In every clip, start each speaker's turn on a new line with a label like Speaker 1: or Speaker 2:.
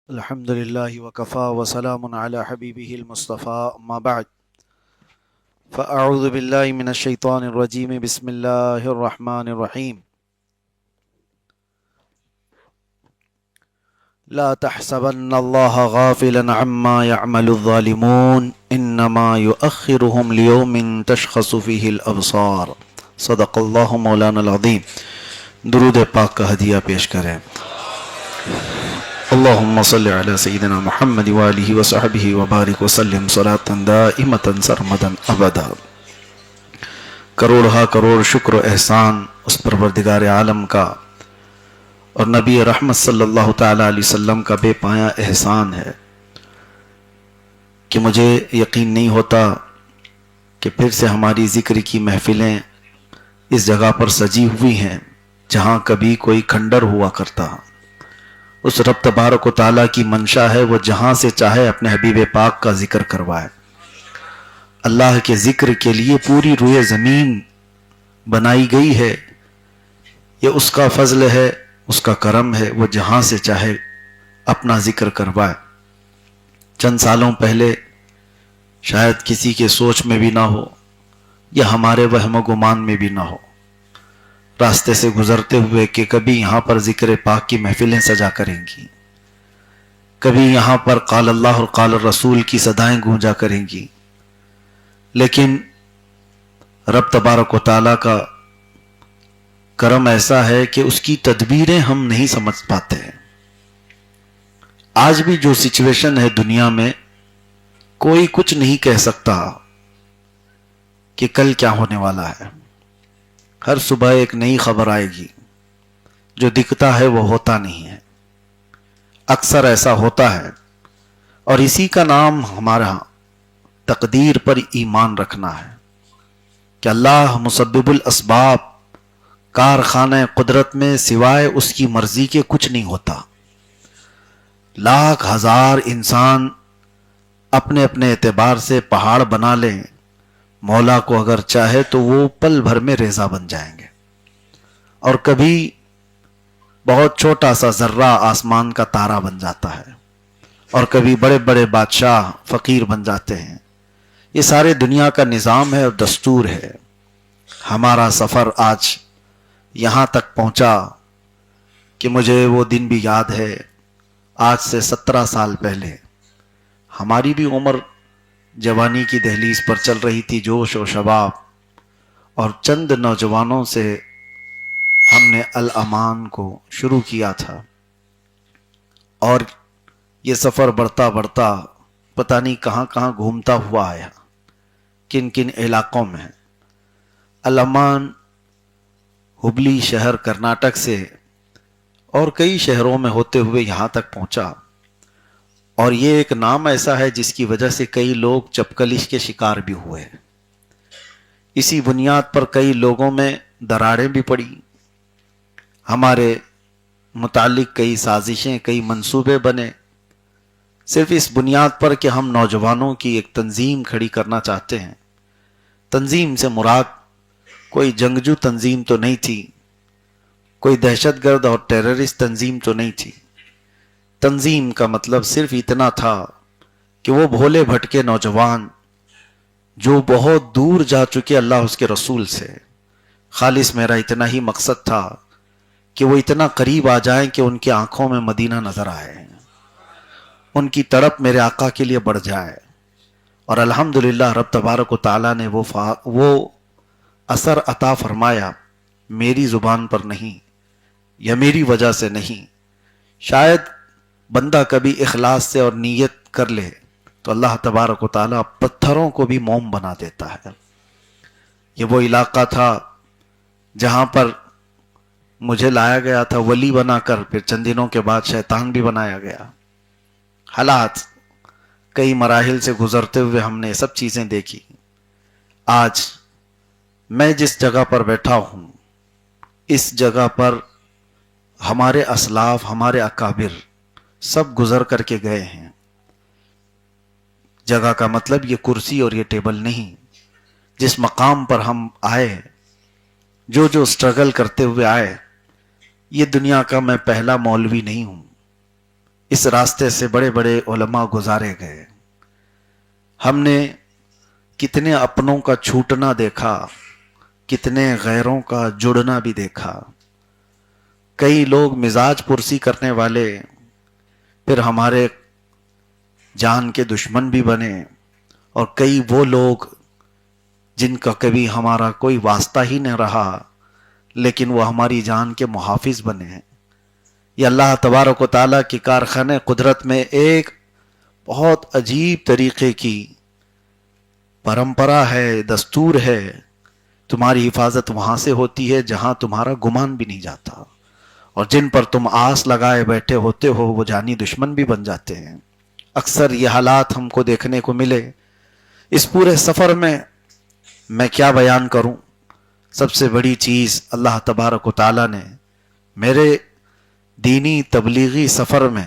Speaker 1: الحمد لله وكفى وسلام على حبيبه المصطفى أما بعد فأعوذ بالله من الشيطان الرجيم بسم الله الرحمن الرحيم لا تحسبن الله غافلا عما يعمل الظالمون إنما يؤخرهم ليوم تشخص فيه الأبصار صدق الله مولانا العظيم درود پاک کا ہدیہ پیش کریں اللہم صلی علی سیدنا محمد وآلہ وصحبہ وبارک وسلم صلاۃ دائمۃ سرمدا ابدا۔ کروڑ کروڑ شکر و احسان اس پروردگار عالم کا اور نبی رحمت صلی اللہ تعالی علیہ وسلم کا بے پایا احسان ہے کہ مجھے یقین نہیں ہوتا کہ پھر سے ہماری ذکر کی محفلیں اس جگہ پر سجی ہوئی ہیں جہاں کبھی کوئی کھنڈر ہوا کرتا۔ اس رب تبارک و تعالیٰ کی منشا ہے وہ جہاں سے چاہے اپنے حبیب پاک کا ذکر کروائے۔ اللہ کے ذکر کے لیے پوری روئے زمین بنائی گئی ہے، یہ اس کا فضل ہے، اس کا کرم ہے، وہ جہاں سے چاہے اپنا ذکر کروائے۔ چند سالوں پہلے شاید کسی کے سوچ میں بھی نہ ہو یا ہمارے وہم و گمان میں بھی نہ ہو، راستے سے گزرتے ہوئے کہ کبھی یہاں پر ذکر پاک کی محفلیں سجا کریں گی، کبھی یہاں پر قال اللہ اور قال الرسول کی صدائیں گونجا کریں گی، لیکن رب تبارک و تعالیٰ کا کرم ایسا ہے کہ اس کی تدبیریں ہم نہیں سمجھ پاتے ہیں۔ آج بھی جو سچویشن ہے دنیا میں، کوئی کچھ نہیں کہہ سکتا کہ کل کیا ہونے والا ہے۔ ہر صبح ایک نئی خبر آئے گی، جو دکھتا ہے وہ ہوتا نہیں ہے، اکثر ایسا ہوتا ہے، اور اسی کا نام ہمارا تقدیر پر ایمان رکھنا ہے کہ اللہ مسبب الاسباب، کارخانہ قدرت میں سوائے اس کی مرضی کے کچھ نہیں ہوتا۔ لاکھ ہزار انسان اپنے اپنے اعتبار سے پہاڑ بنا لیں، مولا کو اگر چاہے تو وہ پل بھر میں ریزہ بن جائیں گے، اور کبھی بہت چھوٹا سا ذرہ آسمان کا تارا بن جاتا ہے، اور کبھی بڑے بڑے بادشاہ فقیر بن جاتے ہیں۔ یہ سارے دنیا کا نظام ہے اور دستور ہے۔ ہمارا سفر آج یہاں تک پہنچا کہ مجھے وہ دن بھی یاد ہے، آج سے 17 سال پہلے ہماری بھی عمر جوانی کی دہلیز پر چل رہی تھی، جوش و شباب، اور چند نوجوانوں سے ہم نے الامان کو شروع کیا تھا، اور یہ سفر بڑھتا بڑھتا پتہ نہیں کہاں کہاں گھومتا ہوا آیا، کن کن علاقوں میں۔ الامان ہبلی شہر کرناٹک سے اور کئی شہروں میں ہوتے ہوئے یہاں تک پہنچا، اور یہ ایک نام ایسا ہے جس کی وجہ سے کئی لوگ چپکلش کے شکار بھی ہوئے۔ اسی بنیاد پر کئی لوگوں میں دراڑیں بھی پڑی، ہمارے متعلق کئی سازشیں، کئی منصوبے بنے، صرف اس بنیاد پر کہ ہم نوجوانوں کی ایک تنظیم کھڑی کرنا چاہتے ہیں۔ تنظیم سے مراد کوئی جنگجو تنظیم تو نہیں تھی، کوئی دہشت گرد اور ٹیررسٹ تنظیم تو نہیں تھی۔ تنظیم کا مطلب صرف اتنا تھا کہ وہ بھولے بھٹکے نوجوان جو بہت دور جا چکے اللہ اس کے رسول سے، خالص میرا اتنا ہی مقصد تھا کہ وہ اتنا قریب آ جائیں کہ ان کی آنکھوں میں مدینہ نظر آئے، ان کی تڑپ میرے آقا کے لیے بڑھ جائے۔ اور الحمدللہ رب تبارک و تعالیٰ نے وہ اثر عطا فرمایا، میری زبان پر نہیں یا میری وجہ سے نہیں۔ شاید بندہ کبھی اخلاص سے اور نیت کر لے تو اللہ تبارک و تعالیٰ پتھروں کو بھی موم بنا دیتا ہے۔ یہ وہ علاقہ تھا جہاں پر مجھے لایا گیا تھا ولی بنا کر، پھر چند دنوں کے بعد شیطان بھی بنایا گیا۔ حالات کئی مراحل سے گزرتے ہوئے ہم نے سب چیزیں دیکھی۔ آج میں جس جگہ پر بیٹھا ہوں، اس جگہ پر ہمارے اسلاف، ہمارے اکابر سب گزر کر کے گئے ہیں۔ جگہ کا مطلب یہ کرسی اور یہ ٹیبل نہیں۔ جس مقام پر ہم آئے، جو سٹرگل کرتے ہوئے آئے، یہ دنیا کا میں پہلا مولوی نہیں ہوں، اس راستے سے بڑے بڑے علماء گزارے گئے. ہم نے کتنے اپنوں کا چھوٹنا دیکھا، کتنے غیروں کا جڑنا بھی دیکھا. کئی لوگ مزاج پرسی کرنے والے پھر ہمارے جان کے دشمن بھی بنے، اور کئی وہ لوگ جن کا کبھی ہمارا کوئی واسطہ ہی نہ رہا لیکن وہ ہماری جان کے محافظ بنے ہیں. یہ اللہ تبارک و تعالیٰ کی کارخانہ قدرت میں ایک بہت عجیب طریقے کی پرمپرا ہے، دستور ہے. تمہاری حفاظت وہاں سے ہوتی ہے جہاں تمہارا گمان بھی نہیں جاتا، اور جن پر تم آس لگائے بیٹھے ہوتے ہو وہ جانی دشمن بھی بن جاتے ہیں. اکثر یہ حالات ہم کو دیکھنے کو ملے. اس پورے سفر میں کیا بیان کروں؟ سب سے بڑی چیز اللہ تبارک و تعالیٰ نے میرے دینی تبلیغی سفر میں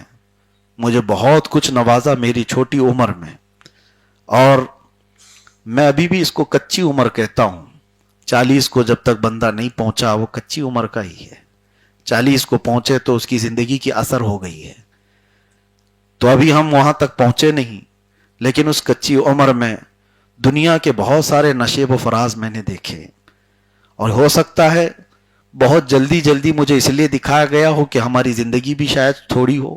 Speaker 1: مجھے بہت کچھ نوازا میری چھوٹی عمر میں، اور میں ابھی بھی اس کو کچی عمر کہتا ہوں. 40 کو جب تک بندہ نہیں پہنچا وہ کچی عمر کا ہی ہے. 40 کو پہنچے تو اس کی زندگی کی اثر ہو گئی ہے. تو ابھی ہم وہاں تک پہنچے نہیں، لیکن اس کچی عمر میں دنیا کے بہت سارے نشیب و فراز میں نے دیکھے. اور ہو سکتا ہے بہت جلدی مجھے اس لیے دکھایا گیا ہو کہ ہماری زندگی بھی شاید تھوڑی ہو،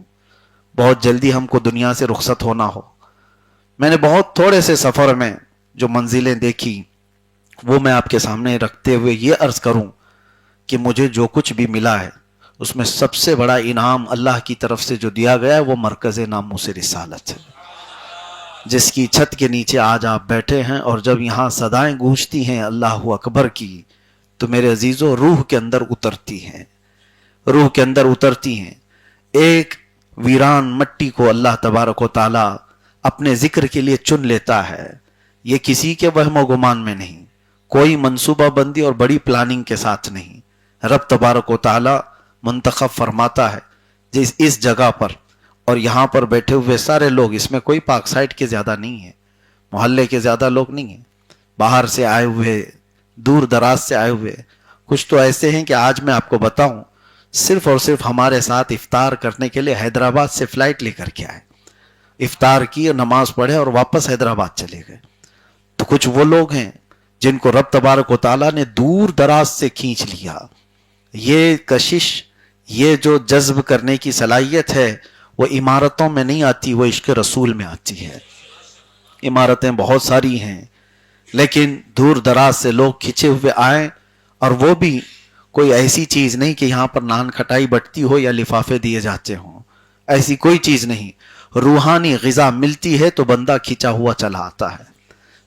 Speaker 1: بہت جلدی ہم کو دنیا سے رخصت ہونا ہو. میں نے بہت تھوڑے سے سفر میں جو منزلیں دیکھی وہ میں آپ کے سامنے رکھتے ہوئے یہ عرض کروں کہ مجھے جو کچھ بھی ملا ہے اس میں سب سے بڑا انعام اللہ کی طرف سے جو دیا گیا ہے وہ مرکز ناموس رسالت ہے، جس کی چھت کے نیچے آج آپ بیٹھے ہیں. اور جب یہاں صدائیں گونجتی ہیں اللہ اکبر کی تو میرے عزیزوں روح کے اندر اترتی ہیں، روح کے اندر اترتی ہیں. ایک ویران مٹی کو اللہ تبارک و تعالی اپنے ذکر کے لیے چن لیتا ہے. یہ کسی کے وہم و گمان میں نہیں، کوئی منصوبہ بندی اور بڑی پلاننگ کے ساتھ نہیں. رب تبارک و تعالی منتخب فرماتا ہے جس اس جگہ پر، اور یہاں پر بیٹھے ہوئے سارے لوگ، اس میں کوئی پاک سائٹ کے زیادہ نہیں ہے، محلے کے زیادہ لوگ نہیں ہیں، باہر سے آئے ہوئے، دور دراز سے آئے ہوئے. کچھ تو ایسے ہیں کہ آج میں آپ کو بتاؤں صرف اور صرف ہمارے ساتھ افطار کرنے کے لیے حیدرآباد سے فلائٹ لے کر کے آئے، افطار کی اور نماز پڑھے اور واپس حیدرآباد چلے گئے. تو کچھ وہ لوگ ہیں جن کو رب تبارک و تعالیٰ نے دور دراز سے کھینچ لیا. یہ کشش، یہ جو جذب کرنے کی صلاحیت ہے وہ عمارتوں میں نہیں آتی، وہ عشق رسول میں آتی ہے. عمارتیں بہت ساری ہیں لیکن دور دراز سے لوگ کھنچے ہوئے آئیں، اور وہ بھی کوئی ایسی چیز نہیں کہ یہاں پر نان کھٹائی بٹتی ہو یا لفافے دیے جاتے ہوں، ایسی کوئی چیز نہیں. روحانی غذا ملتی ہے تو بندہ کھینچا ہوا چلا آتا ہے.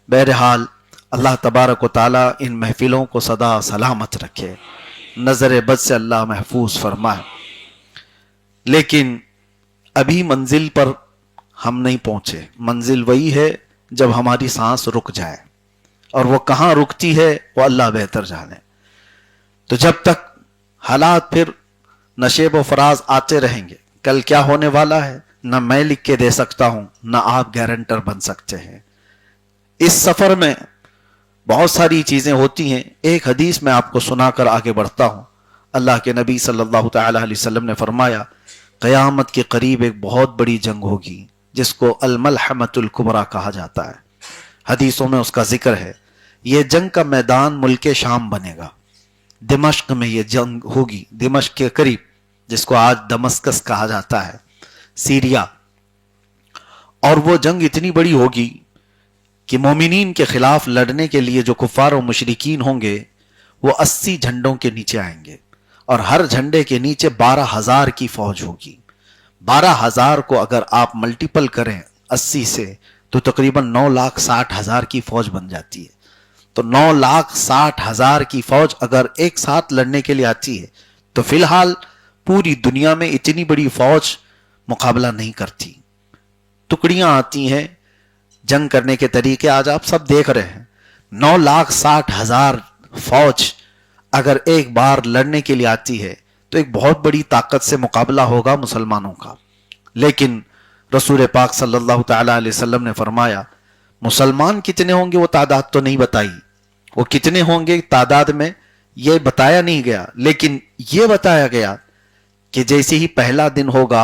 Speaker 1: بہرحال اللہ تبارک و تعالیٰ ان محفلوں کو سدا سلامت رکھے، نظر بد سے اللہ محفوظ فرمائے. لیکن ابھی منزل پر ہم نہیں پہنچے. منزل وہی ہے جب ہماری سانس رک جائے، اور وہ کہاں رکتی ہے وہ اللہ بہتر جانے. تو جب تک حالات پھر نشیب و فراز آتے رہیں گے، کل کیا ہونے والا ہے نہ میں لکھ کے دے سکتا ہوں نہ آپ گارنٹر بن سکتے ہیں. اس سفر میں بہت ساری چیزیں ہوتی ہیں. ایک حدیث میں آپ کو سنا کر آگے بڑھتا ہوں. اللہ کے نبی صلی اللہ تعالی علیہ وسلم نے فرمایا قیامت کے قریب ایک بہت بڑی جنگ ہوگی جس کو الملحمۃ الکبریٰ کہا جاتا ہے. حدیثوں میں اس کا ذکر ہے. یہ جنگ کا میدان ملک شام بنے گا. دمشق میں یہ جنگ ہوگی، دمشق کے قریب، جس کو آج دمسکس کہا جاتا ہے، سیریا. اور وہ جنگ اتنی بڑی ہوگی کہ مومنین کے خلاف لڑنے کے لیے جو کفار و مشرکین ہوں گے وہ 80 جھنڈوں کے نیچے آئیں گے، اور ہر جھنڈے کے نیچے 12,000 کی فوج ہوگی. 12,000 کو اگر آپ ملٹیپل کریں 80 سے تو تقریباً 9,60,000 کی فوج بن جاتی ہے. تو 9,60,000 کی فوج اگر ایک ساتھ لڑنے کے لیے آتی ہے تو فی الحال پوری دنیا میں اتنی بڑی فوج مقابلہ نہیں کرتی. ٹکڑیاں آتی ہیں، جنگ کرنے کے طریقے آج آپ سب دیکھ رہے ہیں. 9,60,000 فوج اگر ایک بار لڑنے کے لیے آتی ہے تو ایک بہت بڑی طاقت سے مقابلہ ہوگا مسلمانوں کا. لیکن رسول پاک صلی اللہ تعالی علیہ وسلم نے فرمایا مسلمان کتنے ہوں گے وہ تعداد تو نہیں بتائی، وہ کتنے ہوں گے تعداد میں یہ بتایا نہیں گیا، لیکن یہ بتایا گیا کہ جیسے ہی پہلا دن ہوگا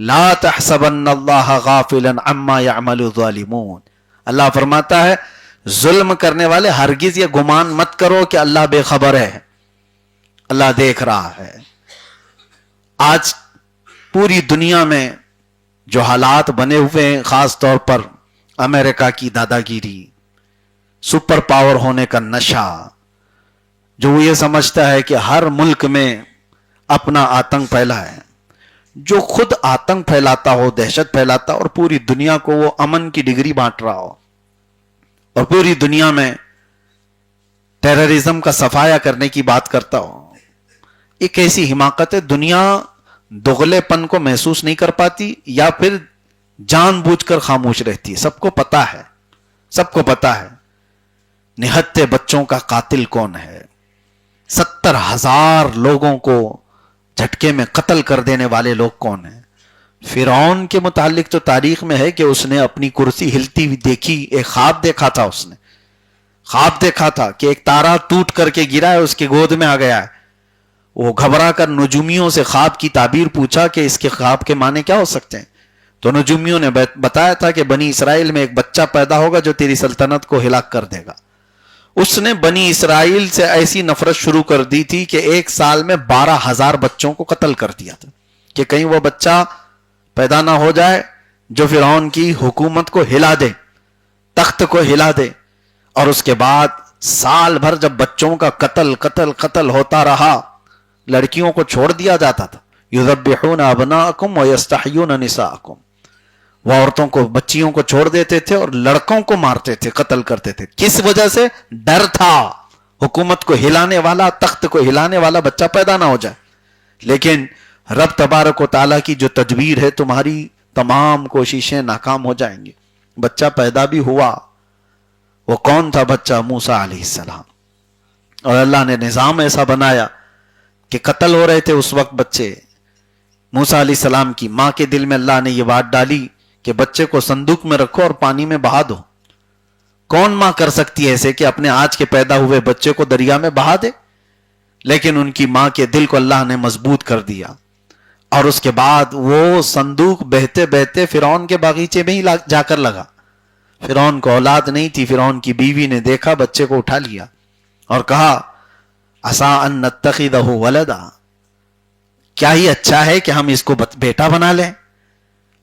Speaker 1: لا تحسبن اللہ غافلا عما يعمل الظالمون. اللہ فرماتا ہے ظلم کرنے والے ہرگز یہ گمان مت کرو کہ اللہ بے خبر ہے، اللہ دیکھ رہا ہے. آج پوری دنیا میں جو حالات بنے ہوئے ہیں، خاص طور پر امریکہ کی دادا گیری، سپر پاور ہونے کا نشہ، جو وہ یہ سمجھتا ہے کہ ہر ملک میں اپنا آتنک پھیلا ہے، جو خود آتنک پھیلاتا ہو، دہشت پھیلاتا اور پوری دنیا کو وہ امن کی ڈگری بانٹ رہا ہو اور پوری دنیا میں ٹیررزم کا صفایا کرنے کی بات کرتا ہو. ایک ایسی حماقت ہے. دنیا دغلے پن کو محسوس نہیں کر پاتی یا پھر جان بوجھ کر خاموش رہتی ہے. سب کو پتا ہے، سب کو پتا ہے نہتے بچوں کا قاتل کون ہے، 70,000 لوگوں کو جھٹکے میں قتل کر دینے والے لوگ کون ہیں. فرعون کے متعلق تو تاریخ میں ہے کہ اس نے اپنی کرسی ہلتی ہوئی دیکھی، ایک خواب دیکھا تھا، اس نے خواب دیکھا تھا کہ ایک تارا ٹوٹ کر کے گرا ہے، اس کے گود میں آ گیا ہے. وہ گھبرا کر نجومیوں سے خواب کی تعبیر پوچھا کہ اس کے خواب کے معنی کیا ہو سکتے ہیں. تو نجومیوں نے بتایا تھا کہ بنی اسرائیل میں ایک بچہ پیدا ہوگا جو تیری سلطنت کو ہلاک کر دے گا. اس نے بنی اسرائیل سے ایسی نفرت شروع کر دی تھی کہ ایک سال میں 12,000 بچوں کو قتل کر دیا تھا کہ کہیں وہ بچہ پیدا نہ ہو جائے جو فرعون کی حکومت کو ہلا دے، تخت کو ہلا دے. اور اس کے بعد سال بھر جب بچوں کا قتل ہوتا رہا، لڑکیوں کو چھوڑ دیا جاتا تھا. یذبحون ابناءکم ویستحیون نساءکم، وہ عورتوں کو، بچیوں کو چھوڑ دیتے تھے اور لڑکوں کو مارتے تھے، قتل کرتے تھے. کس وجہ سے؟ ڈر تھا حکومت کو ہلانے والا، تخت کو ہلانے والا بچہ پیدا نہ ہو جائے. لیکن رب تبارک و تعالیٰ کی جو تدبیر ہے، تمہاری تمام کوششیں ناکام ہو جائیں گی. بچہ پیدا بھی ہوا. وہ کون تھا بچہ؟ موسیٰ علیہ السلام. اور اللہ نے نظام ایسا بنایا کہ قتل ہو رہے تھے اس وقت بچے. موسیٰ علیہ السلام کی ماں کے دل میں اللہ نے یہ بات ڈالی کہ بچے کو صندوق میں رکھو اور پانی میں بہا دو. کون ماں کر سکتی ہے ایسے کہ اپنے آج کے پیدا ہوئے بچے کو دریا میں بہا دے؟ لیکن ان کی ماں کے دل کو اللہ نے مضبوط کر دیا. اور اس کے بعد وہ صندوق بہتے بہتے فرعون کے باغیچے میں ہی جا کر لگا. فرعون کو اولاد نہیں تھی. فرعون کی بیوی نے دیکھا، بچے کو اٹھا لیا اور کہا عسیٰ ان نتخذہ ولدا، کیا ہی اچھا ہے کہ ہم اس کو بیٹا بنا لیں.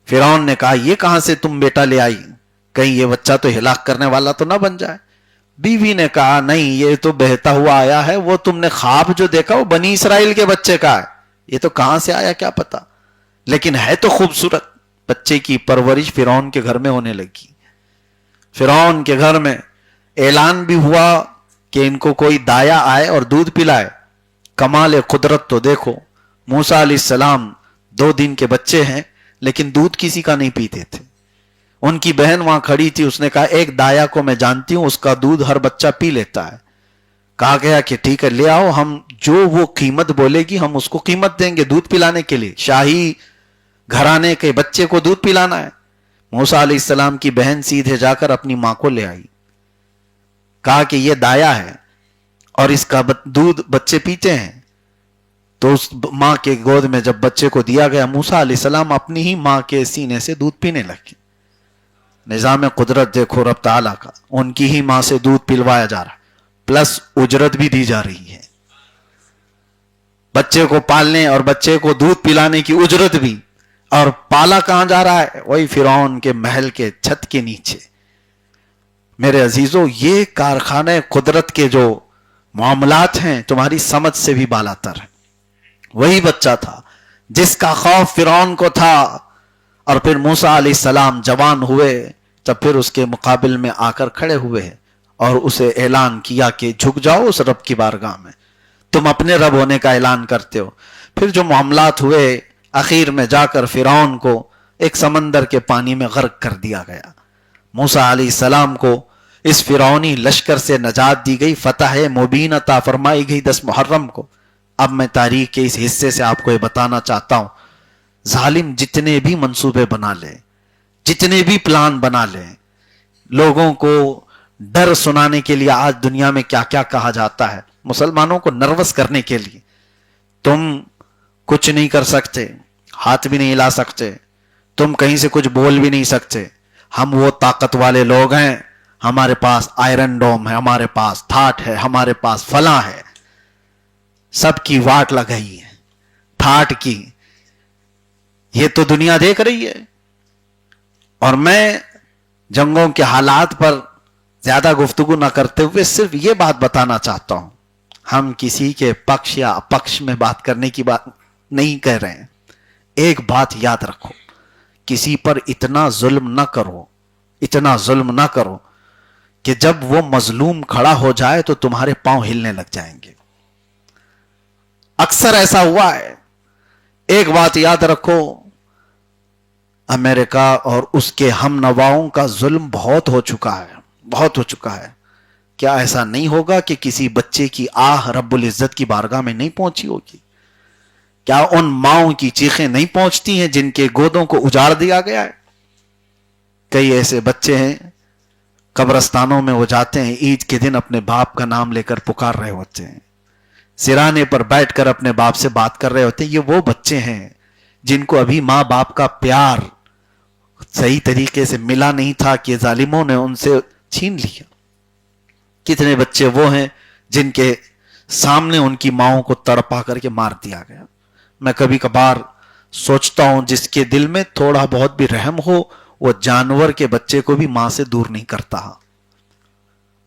Speaker 1: فرعون نے کہا یہ کہاں سے تم بیٹا لے آئی، کہیں یہ بچہ تو ہلاک کرنے والا تو نہ بن جائے. بیوی نے کہا نہیں، یہ تو بہتا ہوا آیا ہے، وہ تم نے خواب جو دیکھا وہ بنی اسرائیل کے بچے کا ہے، یہ تو کہاں سے آیا کیا پتا، لیکن ہے تو خوبصورت. بچے کی پرورش فرعون کے گھر میں ہونے لگی. فرعون کے گھر میں اعلان بھی ہوا کہ ان کو کوئی دایا آئے اور دودھ پلائے. کمال قدرت تو دیکھو، موسیٰ علیہ السلام 2 دن کے بچے ہیں لیکن دودھ کسی کا نہیں پیتے تھے. ان کی بہن وہاں کھڑی تھی، اس نے کہا ایک دایا کو میں جانتی ہوں، اس کا دودھ ہر بچہ پی لیتا ہے. کہا گیا کہ ٹھیک ہے لے آؤ، ہم جو وہ قیمت بولے گی ہم اس کو قیمت دیں گے دودھ پلانے کے لیے. شاہی گھرانے کے بچے کو دودھ پلانا ہے. موسیٰ علیہ السلام کی بہن سیدھے جا کر اپنی ماں کو لے آئی. کہا کہ یہ دایا ہے اور اس کا دودھ بچے پیتے ہیں. تو اس ماں کے گود میں جب بچے کو دیا گیا، موسیٰ علیہ السلام اپنی ہی ماں کے سینے سے دودھ پینے لگے. نظام قدرت دیکھو رب تعالیٰ کا، ان کی ہی ماں سے دودھ پلوایا جا رہا ہے، پلس اجرت بھی دی جا رہی ہے. بچے کو پالنے اور بچے کو دودھ پلانے کی اجرت بھی. اور پالا کہاں جا رہا ہے؟ وہی فرعون کے محل کے چھت کے نیچے. میرے عزیزو، یہ کارخانہ قدرت کے جو معاملات ہیں تمہاری سمجھ سے بھی بالا تر ہیں. وہی بچہ تھا جس کا خوف فرعون کو تھا. اور پھر موسیٰ علیہ السلام جوان ہوئے، تب پھر اس کے مقابل میں آ کر کھڑے ہوئے اور اسے اعلان کیا کہ جھک جاؤ اس رب کی بارگاہ میں، تم اپنے رب ہونے کا اعلان کرتے ہو. پھر جو معاملات ہوئے، اخیر میں جا کر فرعون کو ایک سمندر کے پانی میں غرق کر دیا گیا. موسیٰ علیہ السلام کو اس فرعونی لشکر سے نجات دی گئی، فتح مبین عطا فرمائی گئی 10 محرم کو. اب میں تاریخ کے اس حصے سے آپ کو یہ بتانا چاہتا ہوں، ظالم جتنے بھی منصوبے بنا لے، جتنے بھی پلان بنا لے، لوگوں کو ڈر سنانے کے لیے آج دنیا میں کیا کیا کہا جاتا ہے مسلمانوں کو نروس کرنے کے لیے، تم کچھ نہیں کر سکتے، ہاتھ بھی نہیں ہلا سکتے. تم کہیں سے کچھ بول بھی نہیں سکتے. ہم وہ طاقت والے لوگ ہیں, ہمارے پاس آئرن ڈوم ہے, ہمارے پاس تھاٹ ہے, ہمارے پاس فلاں ہے. سب کی واٹ لگائی ہے تھاٹ کی. یہ تو دنیا دیکھ رہی ہے. اور میں جنگوں کے حالات پر زیادہ گفتگو نہ کرتے ہوئے صرف یہ بات بتانا چاہتا ہوں, ہم کسی کے پکش یا اپکش میں بات کرنے کی بات نہیں کہہ رہے ہیں. ایک بات یاد رکھو, کسی پر اتنا ظلم نہ کرو, اتنا ظلم نہ کرو کہ جب وہ مظلوم کھڑا ہو جائے تو تمہارے پاؤں ہلنے لگ جائیں گے. اکثر ایسا ہوا ہے. ایک بات یاد رکھو, امریکہ اور اس کے ہم نواؤں کا ظلم بہت ہو چکا ہے, بہت ہو چکا ہے. کیا ایسا نہیں ہوگا کہ کسی بچے کی آہ رب العزت کی بارگاہ میں نہیں پہنچی ہوگی؟ کیا ان ماؤں کی چیخیں نہیں پہنچتی ہیں جن کے گودوں کو اجاڑ دیا گیا ہے؟ کئی ایسے بچے ہیں قبرستانوں میں وہ جاتے ہیں, عید کے دن اپنے باپ کا نام لے کر پکار رہے ہوتے ہیں, سرانے پر بیٹھ کر اپنے باپ سے بات کر رہے ہوتے ہیں. یہ وہ بچے ہیں جن کو ابھی ماں باپ کا پیار صحیح طریقے سے ملا نہیں تھا کہ ظالموں نے ان سے چھین لیا. کتنے بچے وہ ہیں جن کے سامنے ان کی ماؤں کو تڑپا کر کے مار دیا گیا. میں کبھی کبھار سوچتا ہوں جس کے دل میں تھوڑا بہت بھی رحم ہو وہ جانور کے بچے کو بھی ماں سے دور نہیں کرتا.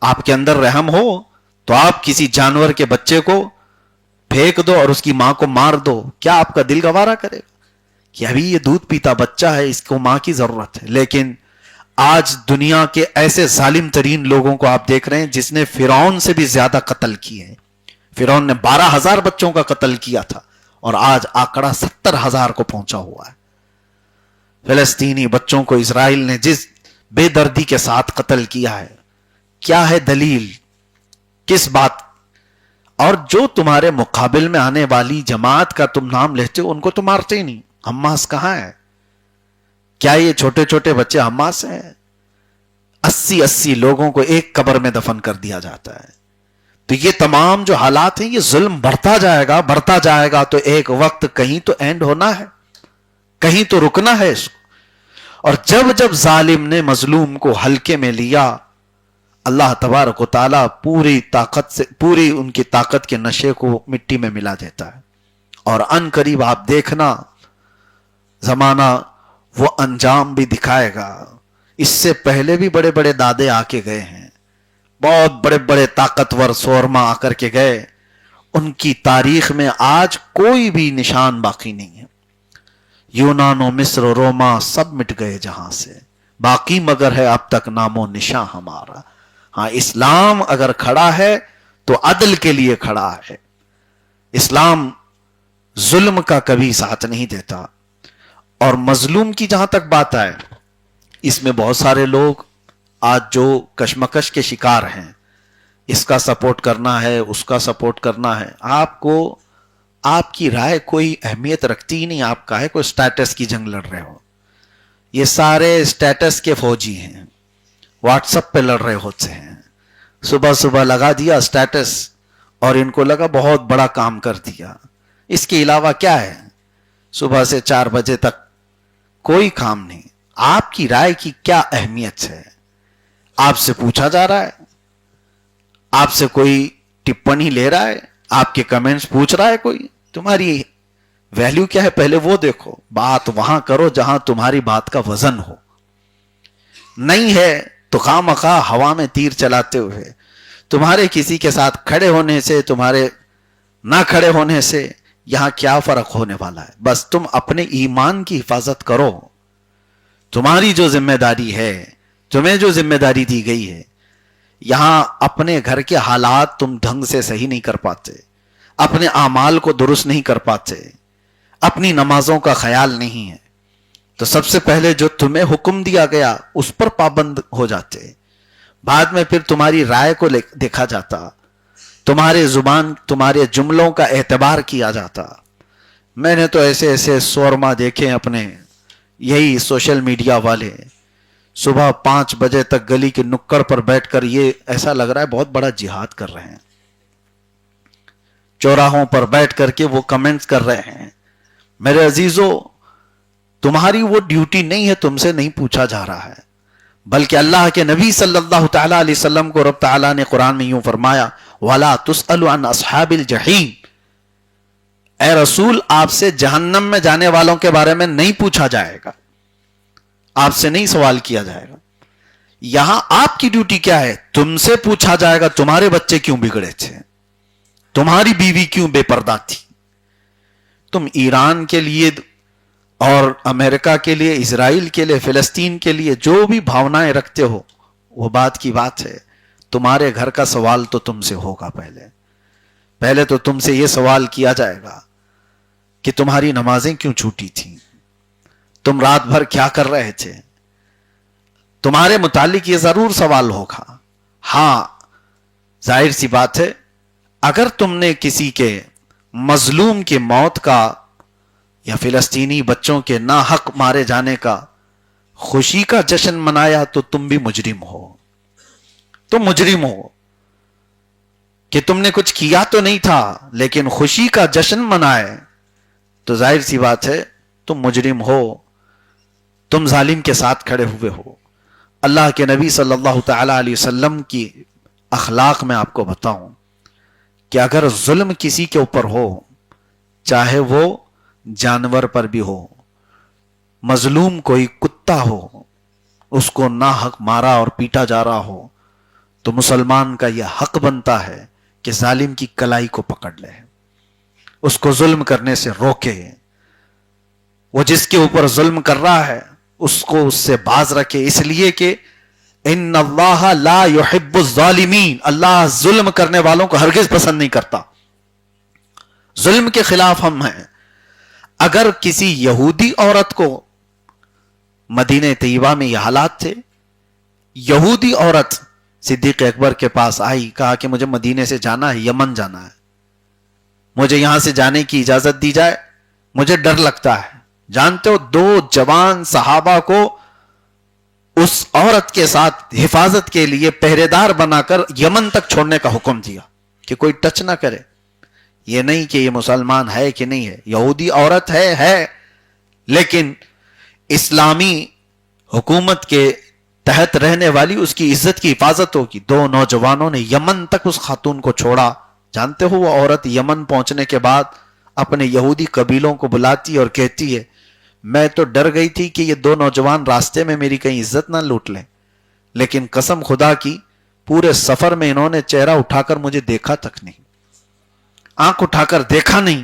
Speaker 1: آپ کے اندر رحم ہو تو آپ کسی جانور کے بچے کو پھینک دو اور اس کی ماں کو مار دو. کیا آپ کا دل گوارا کرے گا کہ ابھی یہ دودھ پیتا بچہ ہے, اس کو ماں کی ضرورت ہے؟ لیکن آج دنیا کے ایسے ظالم ترین لوگوں کو آپ دیکھ رہے ہیں جس نے فرعون سے بھی زیادہ قتل کیے ہیں. فرعون نے 12,000 بچوں کا قتل کیا تھا اور آج آنکڑا 70,000 کو پہنچا ہوا ہے. فلسطینی بچوں کو اسرائیل نے جس بے دردی کے ساتھ قتل کیا ہے, کیا ہے دلیل, کس بات؟ اور جو تمہارے مقابل میں آنے والی جماعت کا تم نام لیتے ہو ان کو تو مارتے ہی نہیں. حماس کہاں ہے؟ کیا یہ چھوٹے چھوٹے بچے حماس ہیں؟ 80 لوگوں کو ایک قبر میں دفن کر دیا جاتا ہے. تو یہ تمام جو حالات ہیں یہ ظلم بڑھتا جائے گا, بڑھتا جائے گا. تو ایک وقت کہیں تو اینڈ ہونا ہے, کہیں تو رکنا ہے اس کو. اور جب جب ظالم نے مظلوم کو ہلکے میں لیا, اللہ تبارک و تعالیٰ پوری طاقت سے, پوری ان کی طاقت کے نشے کو مٹی میں ملا دیتا ہے. اور ان قریب آپ دیکھنا زمانہ وہ انجام بھی دکھائے گا. اس سے پہلے بھی بڑے بڑے دادے آ کے گئے ہیں, بہت بڑے بڑے طاقتور سورما آ کر کے گئے. ان کی تاریخ میں آج کوئی بھی نشان باقی نہیں ہے. یونان و مصر و روما سب مٹ گئے جہاں سے, باقی مگر ہے اب تک نام و نشان ہمارا. ہاں, اسلام اگر کھڑا ہے تو عدل کے لیے کھڑا ہے. اسلام ظلم کا کبھی ساتھ نہیں دیتا. اور مظلوم کی جہاں تک بات آئے, اس میں بہت سارے لوگ آج جو کشمکش کے شکار ہیں, اس کا سپورٹ کرنا ہے, اس کا سپورٹ کرنا ہے. آپ کو آپ کی رائے کوئی اہمیت رکھتی ہی نہیں. آپ کا ہے کوئی سٹیٹس کی جنگ لڑ رہے ہو. یہ سارے سٹیٹس کے فوجی ہیں, واٹس ایپ پہ لڑ رہے ہوتے ہیں. صبح صبح لگا دیا سٹیٹس اور ان کو لگا بہت بڑا کام کر دیا. اس کے علاوہ کیا ہے؟ صبح سے 4 بجے تک کوئی کام نہیں. آپ کی رائے کی کیا اہمیت ہے؟ آپ سے پوچھا جا رہا ہے, آپ سے کوئی ٹپنی لے رہا ہے, آپ کے کمنٹس پوچھ رہا ہے کوئی, تمہاری ویلیو کیا ہے پہلے وہ دیکھو. بات وہاں کرو جہاں تمہاری بات کا وزن ہو. نہیں ہے تو خواہ مخواہ ہوا میں تیر چلاتے ہوئے تمہارے کسی کے ساتھ کھڑے ہونے سے, تمہارے نہ کھڑے ہونے سے یہاں کیا فرق ہونے والا ہے؟ بس تم اپنے ایمان کی حفاظت کرو. تمہاری جو ذمہ داری ہے, تمہیں جو ذمہ داری دی گئی ہے, یہاں اپنے گھر کے حالات تم ڈھنگ سے صحیح نہیں کر پاتے, اپنے اعمال کو درست نہیں کر پاتے, اپنی نمازوں کا خیال نہیں ہے, تو سب سے پہلے جو تمہیں حکم دیا گیا اس پر پابند ہو جاتے. بعد میں پھر تمہاری رائے کو دیکھا جاتا, تمہارے زبان, تمہارے جملوں کا اعتبار کیا جاتا. میں نے تو ایسے ایسے سورما دیکھے اپنے, یہی سوشل میڈیا والے صبح 5 بجے تک گلی کے نکڑ پر بیٹھ کر یہ ایسا لگ رہا ہے بہت بڑا جہاد کر رہے ہیں. چوراہوں پر بیٹھ کر کے وہ کمنٹس کر رہے ہیں. میرے عزیزو, تمہاری وہ ڈیوٹی نہیں ہے, تم سے نہیں پوچھا جا رہا ہے, بلکہ اللہ کے نبی صلی اللہ تعالی علیہ وسلم کو رب تعالیٰ نے قرآن میں یوں فرمایا, وَلَا تُسْأَلُ عَنْ أَصْحَابِ الْجَحِيمِ, اے رسول آپ سے جہنم میں جانے والوں کے بارے میں نہیں پوچھا جائے گا, آپ سے نہیں سوال کیا جائے گا. یہاں آپ کی ڈیوٹی کیا ہے؟ تم سے پوچھا جائے گا تمہارے بچے کیوں بگڑے تھے, تمہاری بیوی کیوں بے پردہ تھی. تم ایران کے لیے اور امریکہ کے لیے, اسرائیل کے لیے, فلسطین کے لیے جو بھی بھاونائیں رکھتے ہو, وہ بات کی بات ہے. تمہارے گھر کا سوال تو تم سے ہوگا. پہلے تو تم سے یہ سوال کیا جائے گا کہ تمہاری نمازیں کیوں چھوٹی تھیں, تم رات بھر کیا کر رہے تھے. تمہارے متعلق یہ ضرور سوال ہوگا. ہاں ظاہر سی بات ہے, اگر تم نے کسی کے مظلوم کی موت کا یا فلسطینی بچوں کے ناحق مارے جانے کا خوشی کا جشن منایا تو تم بھی مجرم ہو. تم مجرم ہو کہ تم نے کچھ کیا تو نہیں تھا لیکن خوشی کا جشن منائے تو ظاہر سی بات ہے تم مجرم ہو, تم ظالم کے ساتھ کھڑے ہوئے ہو. اللہ کے نبی صلی اللہ تعالی علیہ وسلم کی اخلاق میں آپ کو بتاؤں کہ اگر ظلم کسی کے اوپر ہو, چاہے وہ جانور پر بھی ہو, مظلوم کوئی کتا ہو, اس کو ناحق مارا اور پیٹا جا رہا ہو, تو مسلمان کا یہ حق بنتا ہے کہ ظالم کی کلائی کو پکڑ لے, اس کو ظلم کرنے سے روکے. وہ جس کے اوپر ظلم کر رہا ہے اس کو اس سے باز رکھے, اس لیے کہ ان اللہ لا يحب الظالمین, اللہ ظلم کرنے والوں کو ہرگز پسند نہیں کرتا. ظلم کے خلاف ہم ہیں. اگر کسی یہودی عورت کو, مدینہ طیبہ میں یہ حالات تھے, یہودی عورت صدیق اکبر کے پاس آئی, کہا کہ مجھے مدینے سے جانا ہے, یمن جانا ہے, مجھے یہاں سے جانے کی اجازت دی جائے, مجھے ڈر لگتا ہے. جانتے ہو 2 جوان صحابہ کو اس عورت کے ساتھ حفاظت کے لیے پہرے دار بنا کر یمن تک چھوڑنے کا حکم دیا کہ کوئی ٹچ نہ کرے. یہ نہیں کہ یہ مسلمان ہے کہ نہیں ہے, یہودی عورت ہے, لیکن اسلامی حکومت کے تحت رہنے والی, اس کی عزت کی حفاظت ہوگی. 2 نوجوانوں نے یمن تک اس خاتون کو چھوڑا. جانتے ہو وہ عورت یمن پہنچنے کے بعد اپنے یہودی قبیلوں کو بلاتی اور کہتی ہے, میں تو ڈر گئی تھی کہ یہ 2 نوجوان راستے میں میری کہیں عزت نہ لوٹ لیں, لیکن قسم خدا کی پورے سفر میں انہوں نے چہرہ اٹھا کر مجھے دیکھا تک نہیں, آنکھ اٹھا کر دیکھا نہیں.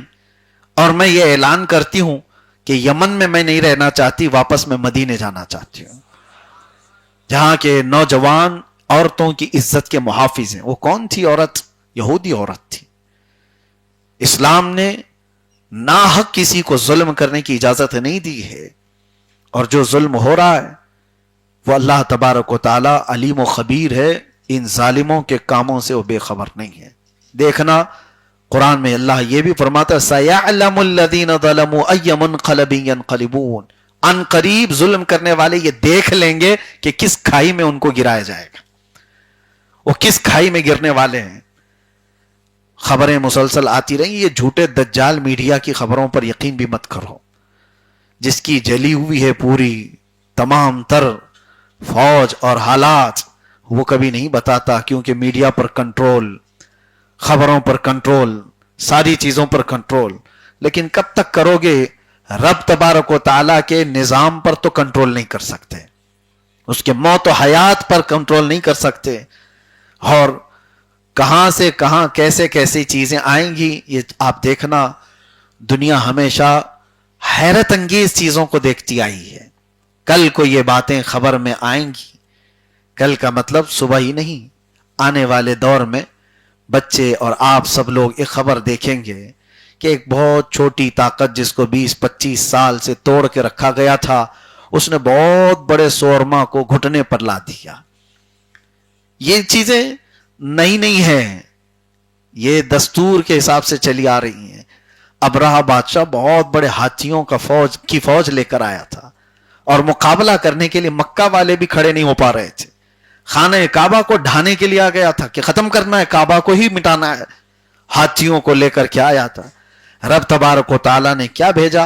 Speaker 1: اور میں یہ اعلان کرتی ہوں کہ یمن میں میں نہیں رہنا چاہتی, واپس میں مدینے جانا چاہتی ہوں جہاں کے نوجوان عورتوں کی عزت کے محافظ ہیں. وہ کون تھی عورت؟ یہودی عورت تھی. اسلام نے ناحق کسی کو ظلم کرنے کی اجازت نہیں دی ہے, اور جو ظلم ہو رہا ہے وہ اللہ تبارک و تعالی علیم و خبیر ہے, ان ظالموں کے کاموں سے وہ بے خبر نہیں ہے. دیکھنا قرآن میں اللہ یہ بھی فرماتا ہے, سَيَعْلَمُ الَّذِينَ ظَلَمُوا أَيَّ مُنْقَلَبٍ يَنْقَلِبُونَ, ان قریب ظلم کرنے والے یہ دیکھ لیں گے کہ کس کھائی میں ان کو گرایا جائے گا, وہ کس کھائی میں گرنے والے ہیں. خبریں مسلسل آتی رہیں, یہ جھوٹے دجال میڈیا کی خبروں پر یقین بھی مت کرو, جس کی جلی ہوئی ہے پوری تمام تر فوج اور حالات, وہ کبھی نہیں بتاتا, کیونکہ میڈیا پر کنٹرول, خبروں پر کنٹرول, ساری چیزوں پر کنٹرول. لیکن کب تک کرو گے؟ رب تبارک و تعالیٰ کے نظام پر تو کنٹرول نہیں کر سکتے, اس کے موت و حیات پر کنٹرول نہیں کر سکتے, اور کہاں سے کہاں کیسے کیسے چیزیں آئیں گی یہ آپ دیکھنا. دنیا ہمیشہ حیرت انگیز چیزوں کو دیکھتی آئی ہے. کل کو یہ باتیں خبر میں آئیں گی, کل کا مطلب صبح ہی نہیں, آنے والے دور میں بچے اور آپ سب لوگ ایک خبر دیکھیں گے کہ ایک بہت چھوٹی طاقت جس کو 20-25 سال سے توڑ کے رکھا گیا تھا, اس نے بہت بڑے سورما کو گھٹنے پر لا دیا. یہ چیزیں نہیں ہیں, یہ دستور کے حساب سے چلی آ رہی ہیں. ابرہہ بادشاہ بہت بڑے ہاتھیوں کا فوج لے کر آیا تھا, اور مقابلہ کرنے کے لیے مکہ والے بھی کھڑے نہیں ہو پا رہے تھے. خانہ کعبہ کو ڈھانے کے لیے آ گیا تھا کہ ختم کرنا ہے, کعبہ کو ہی مٹانا ہے, ہاتھیوں کو لے کر کے آیا تھا. رب تبارک و تعالیٰ نے کیا بھیجا؟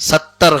Speaker 1: 70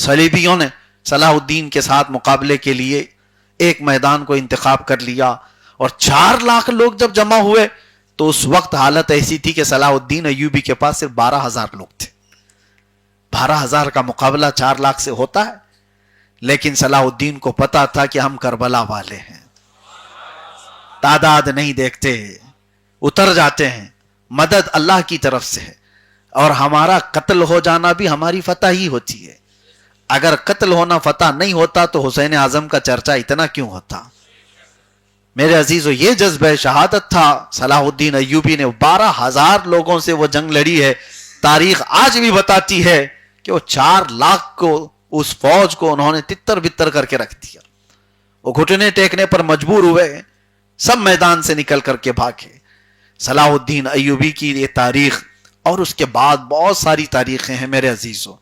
Speaker 1: صلیبیوں نے صلاح الدین کے ساتھ مقابلے کے لیے ایک میدان کو انتخاب کر لیا، اور 4 لاکھ لوگ جب جمع ہوئے تو اس وقت حالت ایسی تھی کہ صلاح الدین ایوبی کے پاس صرف 12,000 لوگ تھے۔ 12,000 کا مقابلہ 4 لاکھ سے ہوتا ہے، لیکن صلاح الدین کو پتا تھا کہ ہم کربلا والے ہیں، تعداد نہیں دیکھتے، اتر جاتے ہیں، مدد اللہ کی طرف سے ہے، اور ہمارا قتل ہو جانا بھی ہماری فتح ہی ہوتی ہے۔ اگر قتل ہونا فتح نہیں ہوتا تو حسین اعظم کا چرچا اتنا کیوں ہوتا؟ میرے عزیزو، یہ جذبہ شہادت تھا صلاح الدین ایوبی نے۔ 12,000 لوگوں سے وہ جنگ لڑی ہے۔ تاریخ آج بھی بتاتی ہے کہ وہ 4 لاکھ کو، اس فوج کو انہوں نے تتر بتر کر کے رکھ دیا۔ وہ گھٹنے ٹیکنے پر مجبور ہوئے، سب میدان سے نکل کر کے بھاگے۔ صلاح الدین ایوبی کی یہ تاریخ، اور اس کے بعد بہت ساری تاریخیں ہیں میرے عزیزو،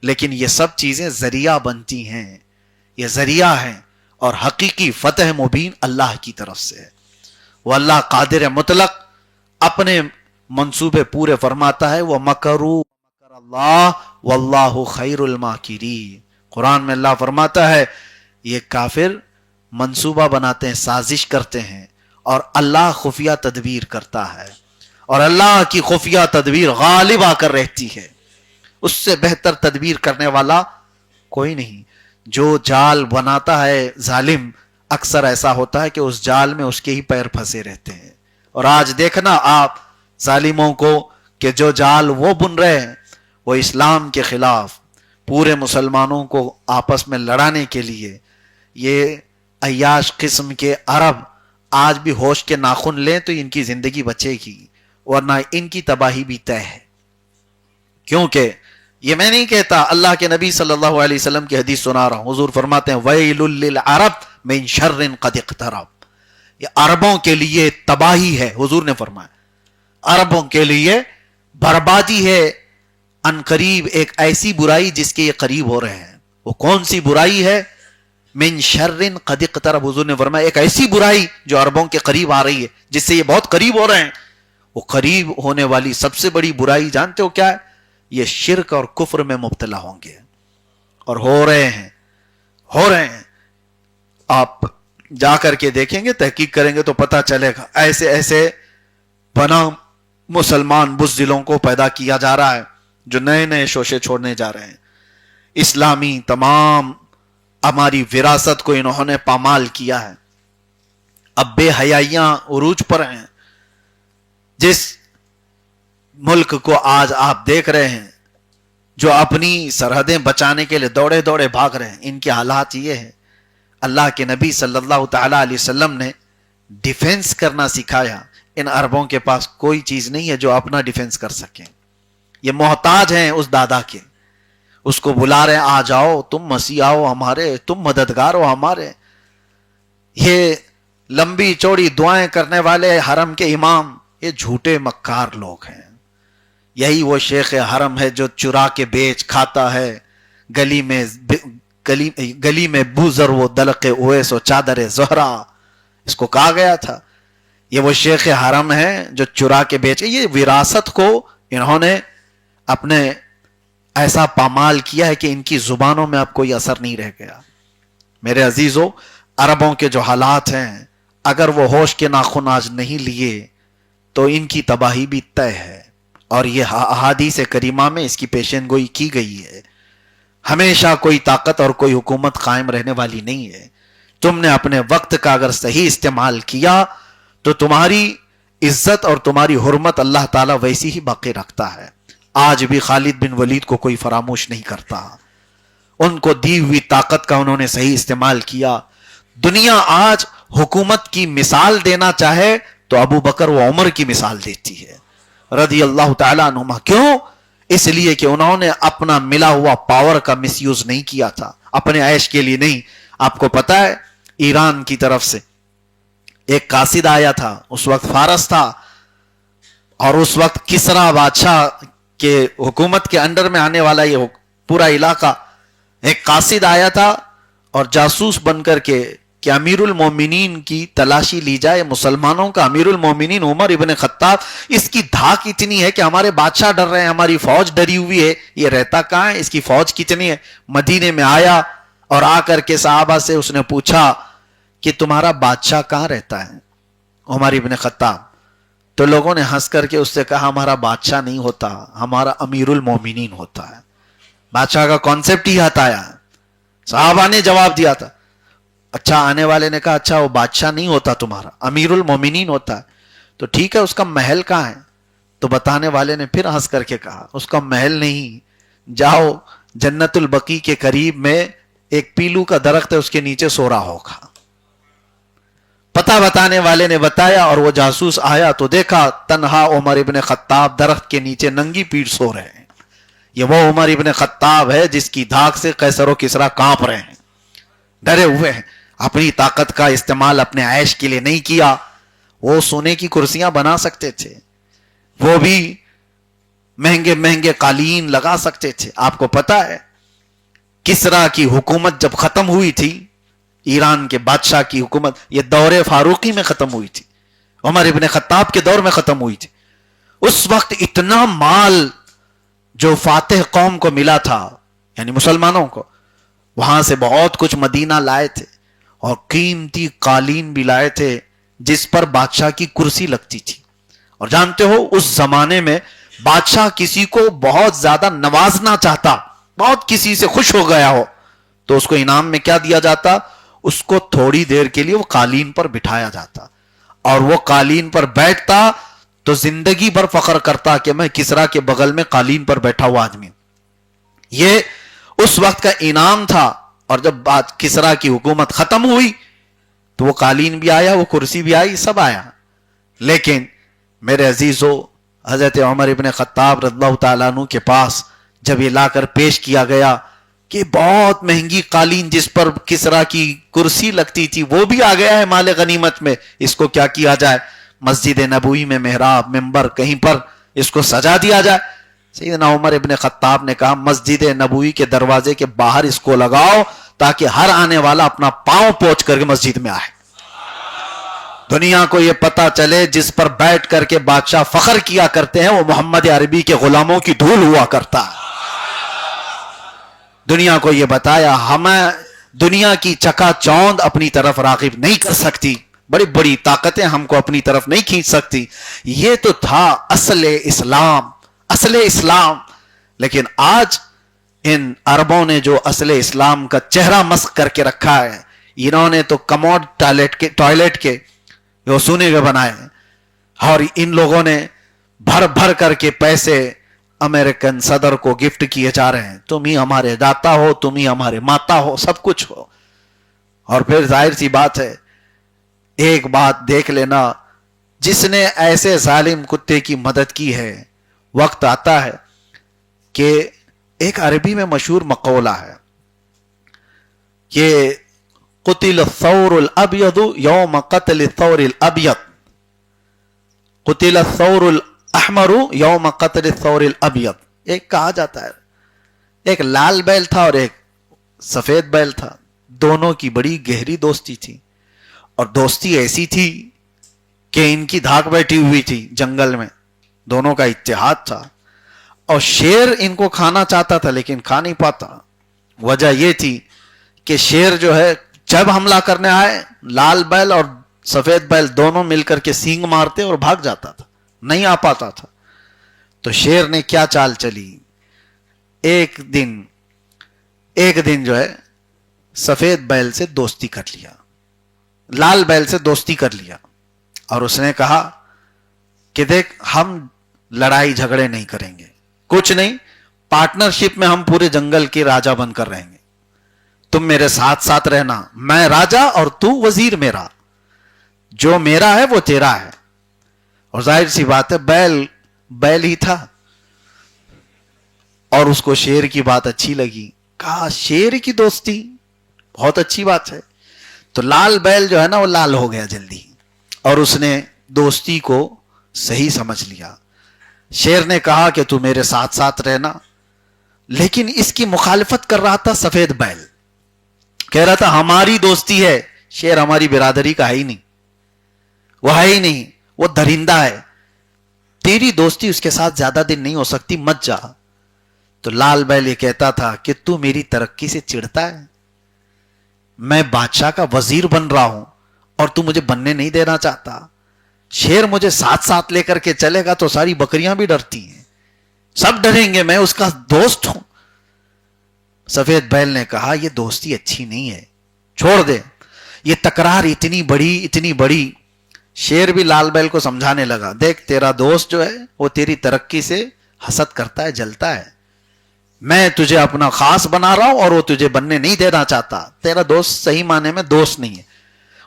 Speaker 1: لیکن یہ سب چیزیں ذریعہ بنتی ہیں، یہ ذریعہ ہیں، اور حقیقی فتح مبین اللہ کی طرف سے ہے۔ وہ اللہ قادر مطلق اپنے منصوبے پورے فرماتا ہے۔ وَمَكَرُوا مَكَرَ اللَّهُ وَاللَّهُ خَيْرُ الْمَاكِرِينَ۔ قرآن میں اللہ فرماتا ہے یہ کافر منصوبہ بناتے ہیں، سازش کرتے ہیں، اور اللہ خفیہ تدبیر کرتا ہے، اور اللہ کی خفیہ تدبیر غالب آ کر رہتی ہے۔ اس سے بہتر تدبیر کرنے والا کوئی نہیں۔ جو جال بناتا ہے ظالم، اکثر ایسا ہوتا ہے کہ اس جال میں اس کے ہی پیر پھنسے رہتے ہیں۔ اور آج دیکھنا آپ ظالموں کو کہ جو جال وہ بن رہے ہیں وہ اسلام کے خلاف، پورے مسلمانوں کو آپس میں لڑانے کے لیے۔ یہ عیاش قسم کے عرب آج بھی ہوش کے ناخن لیں تو ان کی زندگی بچے گی، ورنہ ان کی تباہی بھی طے ہے۔ کیونکہ یہ میں نہیں کہتا، اللہ کے نبی صلی اللہ علیہ وسلم کی حدیث سنا رہا ہوں۔ حضور فرماتے ہیں وَيْلٌ لِلْعَرَبْ مِنْ شَرٍ قَدْ اقْتَرَبَ۔ یہ عربوں کے لیے تباہی ہے، حضور نے فرمایا عربوں کے لیے بربادی ہے، ان قریب ایک ایسی برائی جس کے یہ قریب ہو رہے ہیں۔ وہ کون سی برائی ہے؟ من شر قد اقترب، حضور نے فرمایا ایک ایسی برائی جو عربوں کے قریب آ رہی ہے، جس سے یہ بہت قریب ہو رہے ہیں۔ وہ قریب ہونے والی سب سے بڑی برائی جانتے ہو کیا ہے؟ یہ شرک اور کفر میں مبتلا ہوں گے، اور ہو رہے ہیں۔ آپ جا کر کے دیکھیں گے، تحقیق کریں گے تو پتہ چلے گا، ایسے ایسے بنا مسلمان بزدلوں کو پیدا کیا جا رہا ہے جو نئے نئے شوشے چھوڑنے جا رہے ہیں۔ اسلامی تمام ہماری وراثت کو انہوں نے پامال کیا ہے۔ اب بے حیائیاں عروج پر ہیں۔ جس ملک کو آج آپ دیکھ رہے ہیں جو اپنی سرحدیں بچانے کے لیے دوڑے دوڑے بھاگ رہے ہیں، ان کے حالات یہ ہیں۔ اللہ کے نبی صلی اللہ تعالی علیہ وسلم نے ڈیفنس کرنا سکھایا۔ ان عربوں کے پاس کوئی چیز نہیں ہے جو اپنا ڈیفنس کر سکیں، یہ محتاج ہیں اس دادا کے۔ اس کو بلا رہے ہیں آ جاؤ، تم مسیح ہو ہمارے، تم مددگار ہو ہمارے۔ یہ لمبی چوڑی دعائیں کرنے والے حرم کے امام یہ جھوٹے مکار لوگ ہیں۔ یہی وہ شیخ حرم ہے جو چرا کے بیچ کھاتا ہے، گلی میں بوزر وہ دلق اویس و چادر زہرا، اس کو کہا گیا تھا۔ یہ وہ شیخ حرم ہے جو چرا کے بیچ، یہ وراثت کو انہوں نے اپنے ایسا پامال کیا ہے کہ ان کی زبانوں میں اب کوئی اثر نہیں رہ گیا۔ میرے عزیزو، عربوں کے جو حالات ہیں، اگر وہ ہوش کے ناخن آج نہیں لیے تو ان کی تباہی بھی طے ہے، اور یہ احادیث کریمہ میں اس کی پیشین گوئی کی گئی ہے۔ ہمیشہ کوئی طاقت اور کوئی حکومت قائم رہنے والی نہیں ہے۔ تم نے اپنے وقت کا اگر صحیح استعمال کیا تو تمہاری عزت اور تمہاری حرمت اللہ تعالیٰ ویسی ہی باقی رکھتا ہے۔ آج بھی خالد بن ولید کو کوئی فراموش نہیں کرتا، ان کو دی ہوئی طاقت کا انہوں نے صحیح استعمال کیا۔ دنیا آج حکومت کی مثال دینا چاہے تو ابو بکر و عمر کی مثال دیتی ہے رضی اللہ تعالیٰ عنہما۔ کیوں؟ اس لیے کہ انہوں نے اپنا ملا ہوا پاور کا مس یوز نہیں کیا تھا، اپنے عیش کے لیے نہیں۔ آپ کو پتا ہے ایران کی طرف سے ایک قاصد آیا تھا، اس وقت فارس تھا، اور اس وقت کسرا بادشاہ کے حکومت کے انڈر میں آنے والا یہ پورا علاقہ۔ ایک قاصد آیا تھا اور جاسوس بن کر کے کہ امیر المومنین کی تلاشی لی جائے. مسلمانوں کا امیر المومنین عمر ابن خطاب، اس کی دھاک اتنی ہے کہ ہمارے بادشاہ ڈر رہے ہیں، ہماری فوج ڈری ہوئی ہے، یہ رہتا کہاں ہے، اس کی فوج کتنی ہے. مدینے میں آیا اور آ کر کے صحابہ سے اس نے پوچھا کہ تمہارا بادشاہ کہاں رہتا ہے عمر ابن خطاب؟ تو لوگوں نے ہنس کر کے اس سے کہا ہمارا بادشاہ نہیں ہوتا، ہمارا امیر المومنین ہوتا ہے. بادشاہ کا کانسیپٹ ہی ہٹایا. صحابہ نے جواب دیا تھا. اچھا، آنے والے نے کہا اچھا وہ بادشاہ نہیں ہوتا تمہارا، امیر المومنین ہوتا ہے. تو ٹھیک ہے، اس کا محل کہاں ہے؟ تو بتانے والے نے پھر ہنس کر کے کہا اس کا محل نہیں، جاؤ جنت البقیع کے قریب میں ایک پیلو کا درخت ہے، اس کے نیچے سو رہا ہوگا. پتہ بتانے والے نے بتایا اور وہ جاسوس آیا تو دیکھا تنہا عمر ابن خطاب درخت کے نیچے ننگی پیٹھ سو رہے ہیں. یہ وہ عمر ابن خطاب ہے جس کی دھاک سے قیصر و کسریٰ کانپ رہے ہیں، ڈرے ہوئے ہیں. اپنی طاقت کا استعمال اپنے عیش کے لیے نہیں کیا. وہ سونے کی کرسیاں بنا سکتے تھے، وہ بھی مہنگے مہنگے قالین لگا سکتے تھے. آپ کو پتا ہے کسریٰ کی حکومت جب ختم ہوئی تھی، ایران کے بادشاہ کی حکومت، یہ دور فاروقی میں ختم ہوئی تھی، عمر ابن خطاب کے دور میں ختم ہوئی تھی. اس وقت اتنا مال جو فاتح قوم کو ملا تھا، یعنی مسلمانوں کو، وہاں سے بہت کچھ مدینہ لائے تھے اور قیمتی قالین بھی لائے تھے جس پر بادشاہ کی کرسی لگتی تھی. اور جانتے ہو اس زمانے میں بادشاہ کسی کو بہت زیادہ نوازنا چاہتا، بہت کسی سے خوش ہو گیا ہو، تو اس کو انعام میں کیا دیا جاتا؟ اس کو تھوڑی دیر کے لیے وہ قالین پر بٹھایا جاتا، اور وہ قالین پر بیٹھتا تو زندگی بھر فخر کرتا کہ میں کسریٰ کے بغل میں قالین پر بیٹھا ہوا آدمی. یہ اس وقت کا انعام تھا. اور جب بات کسریٰ کی حکومت ختم ہوئی تو وہ قالین بھی آیا، وہ کرسی بھی آئی، سب آیا. لیکن میرے عزیزو، حضرت عمر ابن خطاب رضی اللہ تعالیٰ عنہ کے پاس جب یہ لا کر پیش کیا گیا کہ بہت مہنگی قالین جس پر کسریٰ کی کرسی لگتی تھی وہ بھی آ گیا ہے مال غنیمت میں، اس کو کیا کیا جائے؟ مسجد نبوی میں محراب، منبر کہیں پر اس کو سجا دیا جائے. سیدنا عمر ابن خطاب نے کہا مسجد نبوی کے دروازے کے باہر اس کو لگاؤ تاکہ ہر آنے والا اپنا پاؤں پوچھ کر کے مسجد میں آئے، دنیا کو یہ پتا چلے جس پر بیٹھ کر کے بادشاہ فخر کیا کرتے ہیں وہ محمد عربی کے غلاموں کی دھول ہوا کرتا ہے. دنیا کو یہ بتایا ہمیں دنیا کی چکا چوند اپنی طرف راغب نہیں کر سکتی، بڑی بڑی طاقتیں ہم کو اپنی طرف نہیں کھینچ سکتی. یہ تو تھا اصل اسلام، اصل اسلام. لیکن آج ان عربوں نے جو اصل اسلام کا چہرہ مسخ کر کے رکھا ہے، انہوں نے تو کموڈ ٹوائلٹ کے وہ سونے کے بنائے ہیں، اور ان لوگوں نے بھر بھر کر کے پیسے امریکن صدر کو گفٹ کیے جا رہے ہیں. تم ہی ہمارے داتا ہو، تم ہی ہمارے ماتا ہو، سب کچھ ہو. اور پھر ظاہر سی بات ہے، ایک بات دیکھ لینا، جس نے ایسے ظالم کتے کی مدد کی ہے، وقت آتا ہے کہ ایک عربی میں مشہور مقولہ ہے کہ قتل الثور الابیض یوم قتل الثور الابیض، قتل الثور الاحمر یوم قتل الثور الابیض. ایک کہا جاتا ہے ایک لال بیل تھا اور ایک سفید بیل تھا، دونوں کی بڑی گہری دوستی تھی، اور دوستی ایسی تھی کہ ان کی دھاک بیٹھی ہوئی تھی جنگل میں، دونوں کا اتحاد تھا. اور شیر ان کو کھانا چاہتا تھا لیکن کھا نہیں پاتا. وجہ یہ تھی کہ شیر جو ہے جب حملہ کرنے آئے، لال بیل اور سفید بیل دونوں مل کر کے سینگ مارتے اور بھاگ جاتا تھا، نہیں آ پاتا تھا. تو شیر نے کیا چال چلی، ایک دن جو ہے سفید بیل سے دوستی کر لیا، لال بیل سے دوستی کر لیا، اور اس نے کہا کہ دیکھ ہم لڑائی جھگڑے نہیں کریں گے، کچھ نہیں، پارٹنرشپ میں ہم پورے جنگل کے راجا بن کر رہیں گے، تم میرے ساتھ ساتھ رہنا، میں راجا اور تو وزیر میرا، جو میرا ہے وہ تیرا ہے. اور ظاہر سی بات ہے بیل ہی تھا، اور اس کو شیر کی بات اچھی لگی، کہا شیر کی دوستی بہت اچھی بات ہے. تو لال بیل جو ہے نا وہ لال ہو گیا جلدی، اور اس نے دوستی کو صحیح سمجھ لیا. شیر نے کہا کہ تو میرے ساتھ ساتھ رہنا، لیکن اس کی مخالفت کر رہا تھا سفید بیل، کہہ رہا تھا ہماری دوستی ہے، شیر ہماری برادری کا ہے ہی نہیں، وہ ہے ہی نہیں، وہ درندہ ہے، تیری دوستی اس کے ساتھ زیادہ دن نہیں ہو سکتی، مت جا۔ تو لال بیل یہ کہتا تھا کہ تو میری ترقی سے چڑھتا ہے، میں بادشاہ کا وزیر بن رہا ہوں اور تو مجھے بننے نہیں دینا چاہتا، شیر مجھے ساتھ ساتھ لے کر کے چلے گا تو ساری بکریاں بھی ڈرتی ہیں، سب ڈریں گے، میں اس کا دوست ہوں۔ سفید بیل نے کہا یہ دوستی اچھی نہیں ہے، چھوڑ دے، یہ تکرار اتنی بڑی۔ شیر بھی لال بیل کو سمجھانے لگا، دیکھ تیرا دوست جو ہے وہ تیری ترقی سے حسد کرتا ہے، جلتا ہے، میں تجھے اپنا خاص بنا رہا ہوں اور وہ تجھے بننے نہیں دینا چاہتا، تیرا دوست صحیح معنی میں دوست نہیں ہے۔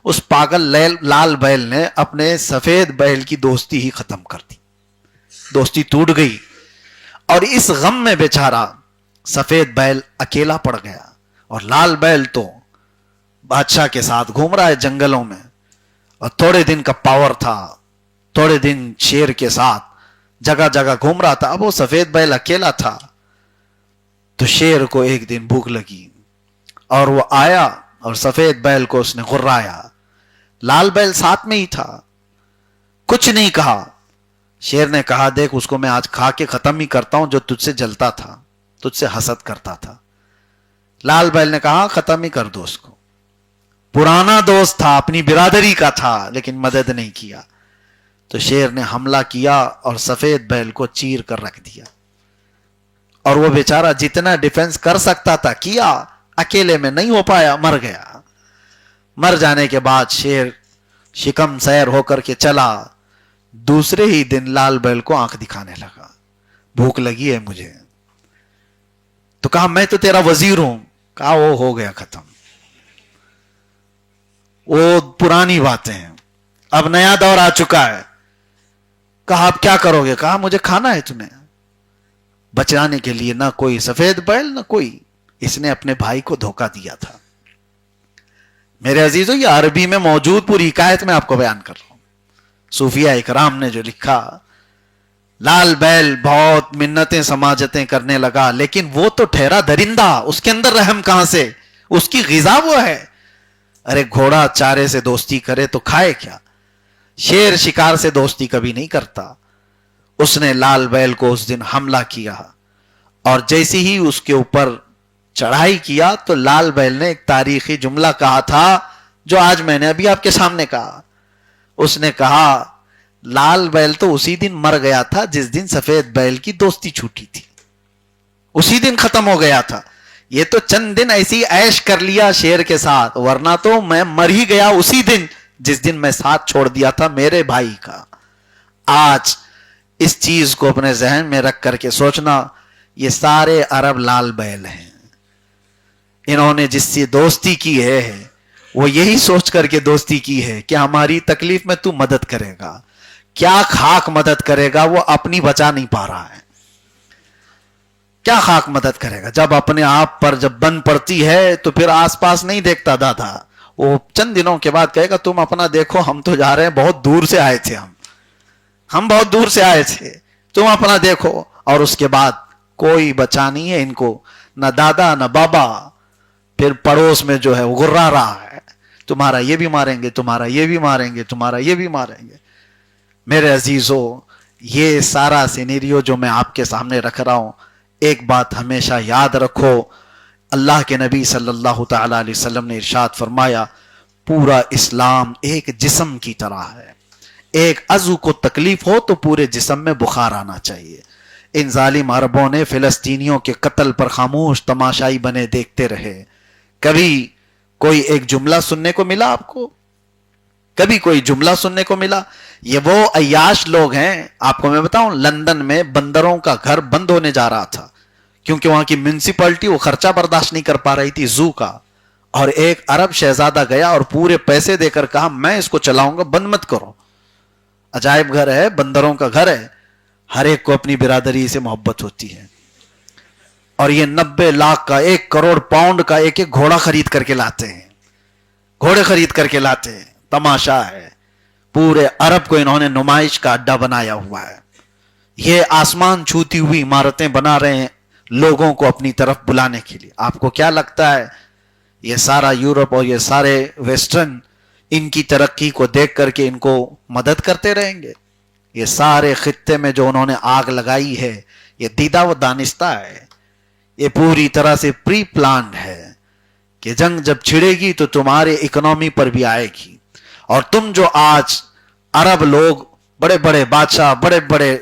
Speaker 1: اس پاگل لال بیل نے اپنے سفید بیل کی دوستی ہی ختم کر دی، دوستی ٹوٹ گئی، اور اس غم میں بیچارہ سفید بیل اکیلا پڑ گیا، اور لال بیل تو بادشاہ کے ساتھ گھوم رہا ہے جنگلوں میں، اور تھوڑے دن کا پاور تھا، تھوڑے دن شیر کے ساتھ جگہ جگہ گھوم رہا تھا، اب وہ سفید بیل اکیلا تھا۔ تو شیر کو ایک دن بھوک لگی اور وہ آیا اور سفید بیل کو اس نے غرایا، لال بیل ساتھ میں ہی تھا، کچھ نہیں کہا۔ شیر نے کہا دیکھ اس کو میں آج کھا کے ختم ہی کرتا ہوں جو تجھ سے جلتا تھا، تجھ سے حسد کرتا تھا۔ لال بیل نے کہا ختم ہی کر دو اس کو، پرانا دوست تھا، اپنی برادری کا تھا، لیکن مدد نہیں کیا۔ تو شیر نے حملہ کیا اور سفید بیل کو چیر کر رکھ دیا، اور وہ بیچارہ جتنا ڈیفنس کر سکتا تھا کیا، اکیلے میں نہیں ہو پایا، مر گیا۔ مر جانے کے بعد شیر شکم سیر ہو کر کے چلا، دوسرے ہی دن لال بیل کو آنکھ دکھانے لگا، بھوک لگی ہے مجھے، تو کہا میں تو تیرا وزیر ہوں، کہا وہ ہو گیا ختم، وہ پرانی باتیں ہیں، اب نیا دور آ چکا ہے۔ کہا اب کیا کرو گے؟ کہا مجھے کھانا ہے تمہیں۔ بچانے کے لیے نہ کوئی سفید بیل نہ کوئی، اس نے اپنے بھائی کو دھوکہ دیا تھا۔ میرے عزیزو یہ عربی میں موجود پوری حکایت میں آپ کو بیان کر رہا ہوں، صوفیہ اکرام نے جو لکھا۔ لال بیل بہت منتیں سماجتیں کرنے لگا، لیکن وہ تو ٹھہرا درندہ، اس کے اندر رحم کہاں سے؟ اس کی غذا وہ ہے۔ ارے گھوڑا چارے سے دوستی کرے تو کھائے کیا؟ شیر شکار سے دوستی کبھی نہیں کرتا۔ اس نے لال بیل کو اس دن حملہ کیا، اور جیسے ہی اس کے اوپر چڑھائی کیا تو لال بیل نے ایک تاریخی جملہ کہا تھا جو آج میں نے ابھی آپ کے سامنے کہا۔ اس نے کہا لال بیل تو اسی دن مر گیا تھا جس دن سفید بیل کی دوستی چھوٹی تھی، اسی دن ختم ہو گیا تھا، یہ تو چند دن ایسی عیش کر لیا شیر کے ساتھ، ورنہ تو میں مر ہی گیا اسی دن جس دن میں ساتھ چھوڑ دیا تھا میرے بھائی کا۔ آج اس چیز کو اپنے ذہن میں رکھ کر کے سوچنا، یہ سارے عرب لال بیل ہیں، انہوں نے جس سے دوستی کی ہے وہ یہی سوچ کر کے دوستی کی ہے کہ ہماری تکلیف میں تو مدد کرے گا، کیا خاک مدد کرے گا، وہ اپنی بچا نہیں پا رہا ہے، کیا خاک مدد کرے گا؟ جب اپنے آپ پر جب بن پڑتی ہے تو پھر آس پاس نہیں دیکھتا دادا، وہ چند دنوں کے بعد کہے گا تم اپنا دیکھو، ہم تو جا رہے ہیں، بہت دور سے آئے تھے، ہم بہت دور سے آئے تھے، تم اپنا دیکھو۔ اور اس کے بعد کوئی بچا نہیں ہے ان کو، نہ دادا نہ بابا، پھر پڑوس میں جو ہے وہ گرا رہا ہے، تمہارا یہ بھی ماریں گے، تمہارا یہ بھی ماریں گے، تمہارا یہ بھی ماریں گے۔ میرے عزیزو یہ سارا سینیریو جو میں آپ کے سامنے رکھ رہا ہوں، ایک بات ہمیشہ یاد رکھو، اللہ کے نبی صلی اللہ تعالی علیہ وسلم نے ارشاد فرمایا پورا اسلام ایک جسم کی طرح ہے، ایک عضو کو تکلیف ہو تو پورے جسم میں بخار آنا چاہیے۔ ان ظالم عربوں نے فلسطینیوں کے قتل پر خاموش تماشائی بنے دیکھتے رہے، کبھی کوئی ایک جملہ سننے کو ملا آپ کو؟ کبھی کوئی جملہ سننے کو ملا؟ یہ وہ عیاش لوگ ہیں، آپ کو میں بتاؤں لندن میں بندروں کا گھر بند ہونے جا رہا تھا کیونکہ وہاں کی میونسپلٹی وہ خرچہ برداشت نہیں کر پا رہی تھی زو کا، اور ایک عرب شہزادہ گیا اور پورے پیسے دے کر کہا میں اس کو چلاؤں گا، بند مت کرو، عجائب گھر ہے، بندروں کا گھر ہے، ہر ایک کو اپنی برادری سے محبت ہوتی ہے، اور یہ 90 لاکھ کا 1 کروڑ پاؤنڈ کا ایک ایک گھوڑا خرید کر کے لاتے ہیں، گھوڑے خرید کر کے لاتے ہیں، تماشا ہے، پورے عرب کو انہوں نے نمائش کا اڈا بنایا ہوا ہے، یہ آسمان چھوتی ہوئی عمارتیں بنا رہے ہیں لوگوں کو اپنی طرف بلانے کے لیے۔ آپ کو کیا لگتا ہے یہ سارا یورپ اور یہ سارے ویسٹرن ان کی ترقی کو دیکھ کر کے ان کو مدد کرتے رہیں گے؟ یہ سارے خطے میں جو انہوں نے آگ لگائی ہے یہ دیدہ و دانستہ ہے، یہ پوری طرح سے پری پلانڈ ہے کہ جنگ جب چھڑے گی تو تمہارے اکنومی پر بھی آئے گی، اور تم جو آج عرب لوگ بڑے بڑے بادشاہ بڑے بڑے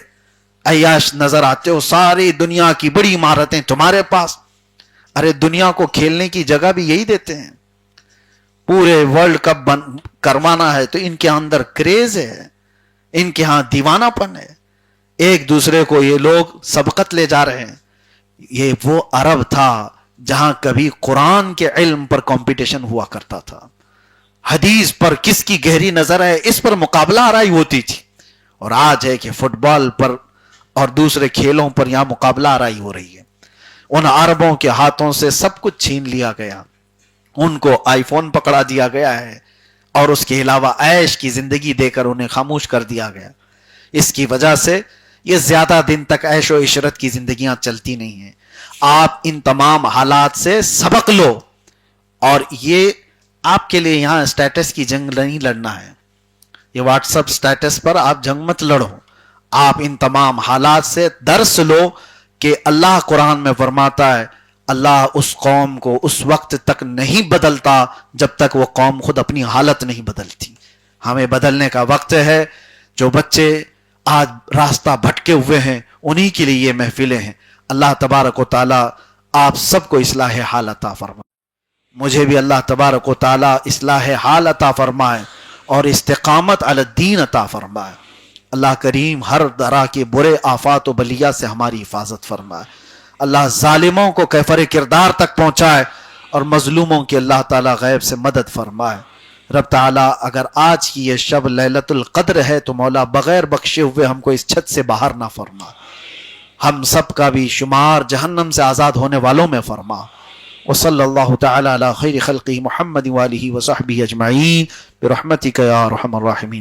Speaker 1: عیاش نظر آتے ہو، ساری دنیا کی بڑی عمارتیں تمہارے پاس، ارے دنیا کو کھیلنے کی جگہ بھی یہی دیتے ہیں، پورے ورلڈ کپ کروانا ہے تو ان کے اندر کریز ہے، ان کے ہاں دیوانہ پن ہے، ایک دوسرے کو یہ لوگ سبقت لے جا رہے ہیں۔ یہ وہ عرب تھا جہاں کبھی قرآن کے علم پر کمپٹیشن ہوا کرتا تھا، حدیث پر کس کی گہری نظر ہے اس پر مقابلہ آرائی ہوتی تھی، اور آج ہے کہ فٹ بال پر اور دوسرے کھیلوں پر یہاں مقابلہ آرائی ہو رہی ہے۔ ان عربوں کے ہاتھوں سے سب کچھ چھین لیا گیا، ان کو آئی فون پکڑا دیا گیا ہے، اور اس کے علاوہ عیش کی زندگی دے کر انہیں خاموش کر دیا گیا۔ اس کی وجہ سے یہ زیادہ دن تک عیش و عشرت کی زندگیاں چلتی نہیں ہیں۔ آپ ان تمام حالات سے سبق لو، اور یہ آپ کے لیے یہاں سٹیٹس کی جنگ نہیں لڑنا ہے، یہ واٹس اپ سٹیٹس پر آپ جنگ مت لڑو، آپ ان تمام حالات سے درس لو کہ اللہ قرآن میں فرماتا ہے اللہ اس قوم کو اس وقت تک نہیں بدلتا جب تک وہ قوم خود اپنی حالت نہیں بدلتی۔ ہمیں بدلنے کا وقت ہے۔ جو بچے آج راستہ بھٹکے ہوئے ہیں انہی کے لیے یہ محفلیں ہیں۔ اللہ تبارک و تعالی آپ سب کو اصلاح حال عطا فرمائے، مجھے بھی اللہ تبارک و تعالی اصلاح حال عطا فرمائے اور استقامت علی الدین عطا فرمائے۔ اللہ کریم ہر طرح کے برے آفات و بلیات سے ہماری حفاظت فرمائے۔ اللہ ظالموں کو کیفر کردار تک پہنچائے اور مظلوموں کی اللہ تعالی غیب سے مدد فرمائے۔ رب تعالی اگر آج کی یہ شب لیلۃ القدر ہے تو مولا بغیر بخشے ہوئے ہم کو اس چھت سے باہر نہ فرما، ہم سب کا بھی شمار جہنم سے آزاد ہونے والوں میں فرما۔ وصلی اللہ تعالی علی خیر خلقہ محمد وآلہ وصحبہ اجمعین برحمتک یا ارحم الراحمین۔